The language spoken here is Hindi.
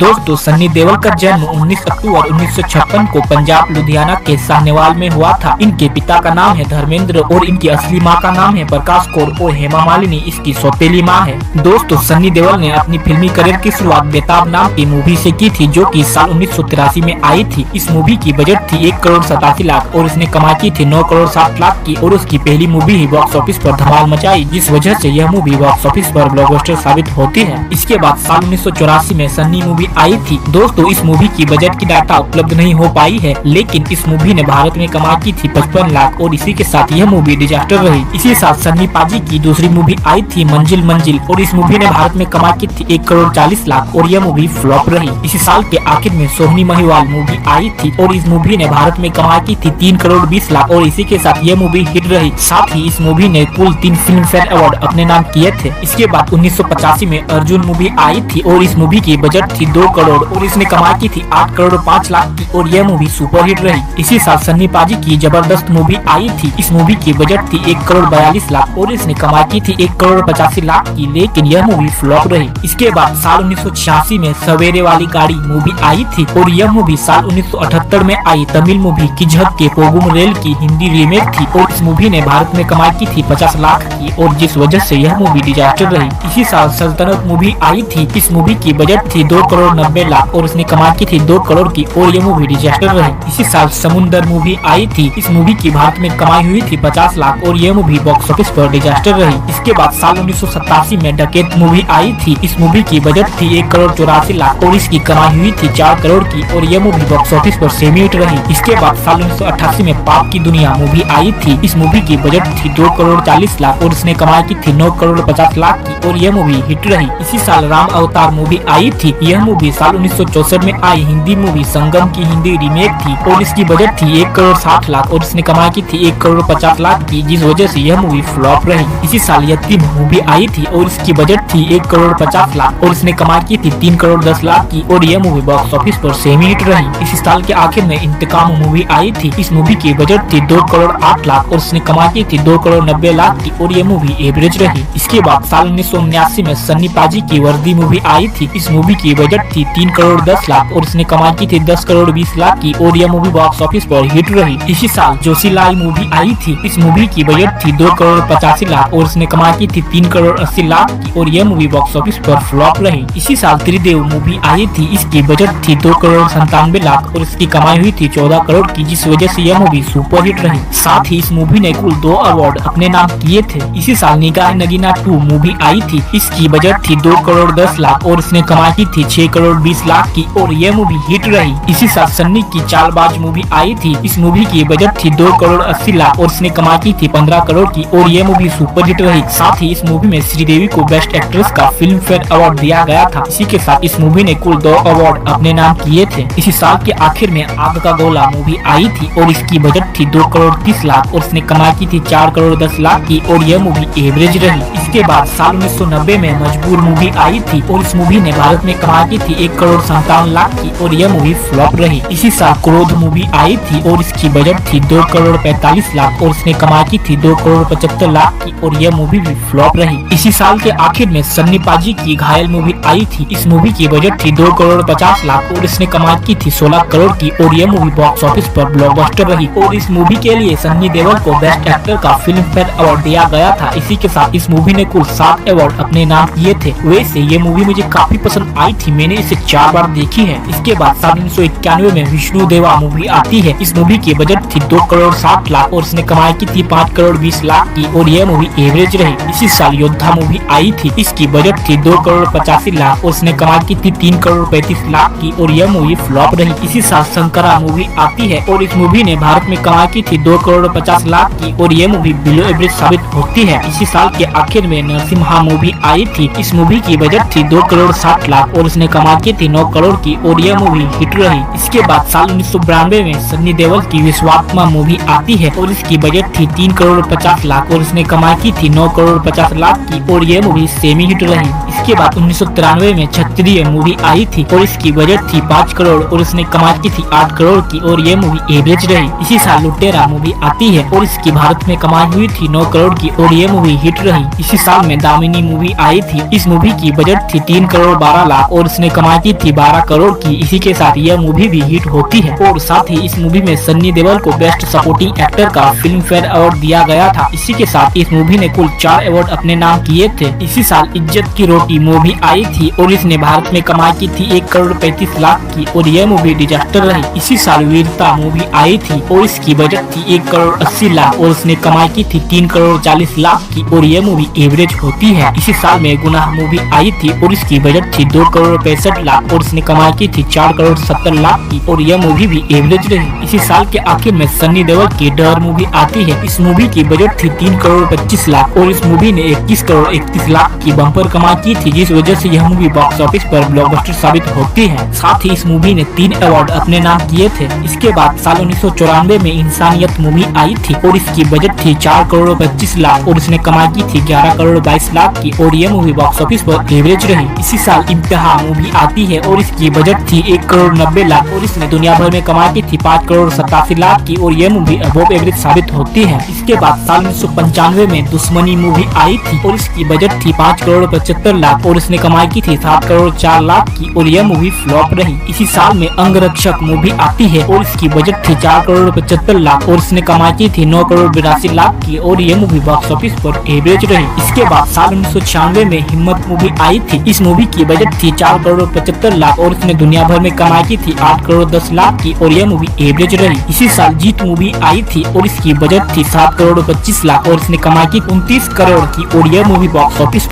दोस्तों सन्नी देओल का जन्म 19 अक्टूबर 1956 को पंजाब लुधियाना के साहनेवाल में हुआ था। इनके पिता का नाम है धर्मेंद्र और इनकी असली मां का नाम है प्रकाश कौर और हेमा मालिनी इसकी सौतेली मां है। दोस्तों सन्नी देओल ने अपनी फिल्मी करियर की शुरुआत बेताब नाम की मूवी से की थी, जो कि साल 1983 में आई थी। इस मूवी की बजट थी 1 करोड़ 87 लाख और इसने कमाई की थी 9 करोड़ 60 लाख की और उसकी पहली मूवी ही बॉक्स ऑफिस पर धमाल मचाई, जिस वजह से यह मूवी बॉक्स ऑफिस पर ब्लॉकबस्टर साबित होती है। इसके बाद साल 1984 में सन्नी मूवी आई थी। दोस्तों इस मूवी की बजट की डाटा उपलब्ध नहीं हो पाई है, लेकिन इस मूवी ने भारत में कमाई की थी 55 लाख और इसी के साथ यह मूवी डिजास्टर रही। इसी साल सन्नी पाजी की दूसरी मूवी आई थी मंजिल मंजिल और इस मूवी ने भारत में कमाई की थी 1 करोड़ 40 लाख और यह मूवी फ्लॉप रही। इसी साल के आखिर में सोहनी महिवाल मूवी आई थी और इस मूवी ने भारत में कमाई की थी 3 करोड़ 20 लाख और इसी के साथ यह मूवी हिट रही। साथ ही इस मूवी ने कुल 3 फिल्म फेयर अवार्ड अपने नाम किए थे। इसके बाद 1985 में अर्जुन मूवी आई थी और इस मूवी की बजट थी 2 करोड़ और इसने कमाई की थी 8 करोड़ 5 लाख की और यह मूवी सुपर हिट रही। इसी साल सन्नी पाजी की जबरदस्त मूवी आई थी। इस मूवी की बजट थी 1 करोड़ 42 लाख और इसने कमाई की थी 1 करोड़ 85 लाख की, लेकिन यह मूवी फ्लॉप रही। इसके बाद साल 1986 में सवेरे वाली गाड़ी मूवी आई थी और यह मूवी साल 1978 में आई तमिल मूवी किझक के पोगुम रेल की हिंदी रीमेक थी और इस मूवी ने भारत में कमाई की थी 50 लाख की और जिस वजह से यह मूवी डिजास्टर रही। इसी साल सल्तनत मूवी आई थी। इस मूवी की बजट थी 2 करोड़ 90 लाख और इसने कमाई की थी 2 करोड़ की और यह मूवी डिजास्टर रही। इसी साल समुंदर मूवी आई थी। इस मूवी की भारत में कमाई हुई थी 50 लाख और यह मूवी बॉक्स ऑफिस पर डिजास्टर रही। इसके बाद साल 1987 में डकैत मूवी आई थी। इस मूवी की बजट थी 1 करोड़ 84 लाख और इसकी कमाई हुई थी 4 करोड़ की और यह मूवी बॉक्स ऑफिस पर सेमी हिट रही। इसके बाद साल 1988 में पाप की दुनिया मूवी आई थी। इस मूवी की बजट थी 2 करोड़ 40 लाख और इसने कमाई की थी 9 करोड़ 50 लाख की और यह मूवी हिट रही। इसी साल राम अवतार मूवी आई थी। यह मूवी साल 1964 में आई हिंदी मूवी संगम की हिंदी रीमेक थी और इसकी बजट थी 1 करोड़ 60 लाख और इसने कमाई की थी 1 करोड़ 50 लाख की, जिस वजह से यह मूवी फ्लॉप रही। इसी साल यतीम मूवी आई थी और इसकी बजट थी 1 करोड़ 50 लाख और इसने कमाई की थी 3 करोड़ 10 लाख की और यह मूवी बॉक्स ऑफिस पर सेमी हिट रही। इसी साल के आखिर में इंतकाम मूवी आई थी। इस मूवी की बजट थी 2 करोड़ 8 लाख और इसने कमाई की थी 2 करोड़ 90 लाख की और यह मूवी एवरेज रही। इसके बाद साल 1979 में सन्नी पाजी की वर्दी मूवी आई थी। इस मूवी की बजट थी 3 करोड़ 10 लाख और इसने कमाई की थी 10 करोड़ 20 लाख की और यह मूवी बॉक्स ऑफिस पर हिट रही। इसी साल जोशीलाल मूवी आई थी। इस मूवी की बजट थी 2 करोड़ 85 लाख और इसने कमाई की थी 3 करोड़ 80 लाख की और यह मूवी बॉक्स ऑफिस पर फ्लॉप रही। इसी साल त्रिदेव मूवी आई थी। इसकी बजट थी 2 करोड़ 97 लाख और इसकी कमाई हुई थी 14 करोड़ की, जिस वजह से यह मूवी सुपर हिट रही। साथ ही इस मूवी ने कुल 2 अवार्ड अपने नाम किए थे। इसी साल निगाह नगीना 2 मूवी आई थी। इसकी बजट थी 2 करोड़ 10 लाख और इसने कमाई की थी 6 करोड़ 20 लाख की और यह मूवी हिट रही। इसी साल सन्नी की चालबाज मूवी आई थी। इस मूवी की बजट थी 2 करोड़ 80 लाख और इसने कमाई की थी 15 करोड़ की और यह मूवी सुपर हिट रही। साथ ही इस मूवी में श्रीदेवी को बेस्ट एक्ट्रेस का फिल्म फेयर अवार्ड दिया गया था। इसी के साथ इस मूवी ने कुल 2 अवार्ड अपने नाम किए थे। इसी साल के आखिर में आग का गोला मूवी आई थी और इसकी बजट थी 2 करोड़ 30 लाख और इसने कमाई की थी 4 करोड़ 10 लाख की और यह मूवी एवरेज रही। इसके बाद साल 1990 में मजबूर मूवी आई थी और इस मूवी ने भारत में कमाई की थी 1 करोड़ 57 लाख की और यह मूवी फ्लॉप रही। इसी साल क्रोध मूवी आई थी और इसकी बजट थी 2 करोड़ 45 लाख और इसने कमाई की थी 2 करोड़ 75 लाख की और यह मूवी भी फ्लॉप रही। इसी साल के आखिर में सन्नी पाजी की घायल मूवी आई थी। इस मूवी की बजट थी 2 करोड़ 50 लाख और इसने कमाई की थी 16 करोड़ की और यह मूवी बॉक्स ऑफिस पर ब्लॉकबस्टर रही और इस मूवी के लिए सन्नी देओल को बेस्ट एक्टर का फिल्म फेयर अवार्ड दिया गया था। इसी के साथ इस मूवी ने कुल 7 अवार्ड अपने नाम किए थे। वैसे ये मूवी मुझे काफी पसंद आई थी, मैंने इसे 4 बार देखी है। इसके बाद साल 1991 में विष्णु देवा मूवी आती है। इस मूवी की बजट थी 2 करोड़ 60 लाख और इसने कमाई की थी 5 करोड़ 20 लाख की और यह मूवी एवरेज रही। इसी साल योद्धा मूवी आई थी। इसकी बजट थी 2 करोड़ 85 लाख और इसने कमाई की थी 3 करोड़ 35 लाख की और यह मूवी फ्लॉप रही। इसी साल शंकरा मूवी आती है और इस मूवी ने भारत में कमाई की थी 2 करोड़ 50 लाख की और यह मूवी बिलो एवरेज साबित होती है। इसी साल के आखिर में नरसिम्हा मूवी आई थी। इस मूवी की बजट थी 2 करोड़ 60 लाख और इसने कमाई की थी 9 करोड़ की और यह मूवी हिट रही। इसके बाद साल 1992 में सन्नी देओल की विश्वात्मा मूवी आती है और इसकी बजट थी 3 करोड़ 50 लाख और इसने कमाई की थी 9 करोड़ 50 लाख की और यह मूवी सेमी हिट रही। इसके बाद 1993 में क्षत्रिय मूवी आई थी और इसकी बजट थी 5 करोड़ और इसने कमाई की थी 8 करोड़ की और यह मूवी एवरेज रही। इसी साल लुटेरा मूवी आती है और इसकी भारत में कमाई हुई थी 9 करोड़ की और यह मूवी हिट रही। इसी साल में दामिनी मूवी आई थी। इस मूवी की बजट थी 3 करोड़ 12 लाख और इसने कमाई की थी 12 करोड़ की। इसी के साथ यह मूवी भी हिट होती है और साथ ही इस मूवी में सन्नी देओल को बेस्ट सपोर्टिंग एक्टर का फिल्म फेयर अवार्ड दिया गया था। इसी के साथ इस मूवी ने कुल 4 अवार्ड अपने नाम किए थे। इसी साल इज्जत की रोटी मूवी आई थी और इसने भारत में कमाई की थी 1 करोड़ 35 लाख की और यह मूवी डिजास्टर रही। इसी साल वीरता मूवी आई थी और इसकी बजट थी 1 करोड़ 80 लाख और उसने कमाई की थी 3 करोड़ 40 लाख की और यह मूवी एवरेज होती है। इसी साल में गुनाह मूवी आई थी और इसकी बजट थी 2 करोड़ 65 लाख और उसने कमाई की थी 4 करोड़ 70 लाख की और यह मूवी भी एवरेज रही। इसी साल के आखिर में सन्नी देओल की डर मूवी आती है। इस मूवी की बजट थी 3 करोड़ 25 लाख और इस मूवी ने 21 करोड़ 31 लाख की बम्पर कमाई की थी, जिस वजह से यह मूवी बॉक्स ऑफिस पर ब्लॉकबस्टर साबित होती है। साथ ही इस मूवी ने 3 अवार्ड अपने नाम किए थे। इसके बाद साल 1994 में इंसानियत मूवी आई थी और इसकी बजट थी 4 करोड़ 25 लाख और इसने कमाई की थी 11 करोड़ 22 लाख की और यह मूवी बॉक्स ऑफिस पर एवरेज रही। इसी साल इम्तिहा मूवी आती है और इसकी बजट थी 1 करोड़ 90 लाख और इसने दुनिया भर में कमाई की थी 5 करोड़ 87 लाख की और यह मूवी अबव एवरेज साबित होती है। इसके बाद साल 1995 में दुश्मनी मूवी आई थी और इसकी बजट थी 5 करोड़ 75 लाख और इसने कमाई की थी 7 करोड़ 4 लाख की और यह मूवी फ्लॉप रही। इसी साल में अंगरक्षक मूवी आती है और इसकी बजट थी 4 करोड़ 75 लाख और इसने कमाई की थी 9 करोड़ 82 लाख की और यह मूवी बॉक्स ऑफिस पर एवरेज रही। इसके बाद साल 1996 में हिम्मत मूवी आई थी। इस मूवी की बजट थी 4 करोड़ 75 लाख और इसने दुनिया भर में कमाई की थी 8 करोड़ 10 लाख की और यह मूवी एवरेज रही। इसी साल जीत मूवी आई थी और इसकी बजट थी 7 करोड़ 25 लाख और इसने कमाई की 29 करोड़ की और यह मूवी बॉक्स ऑफिस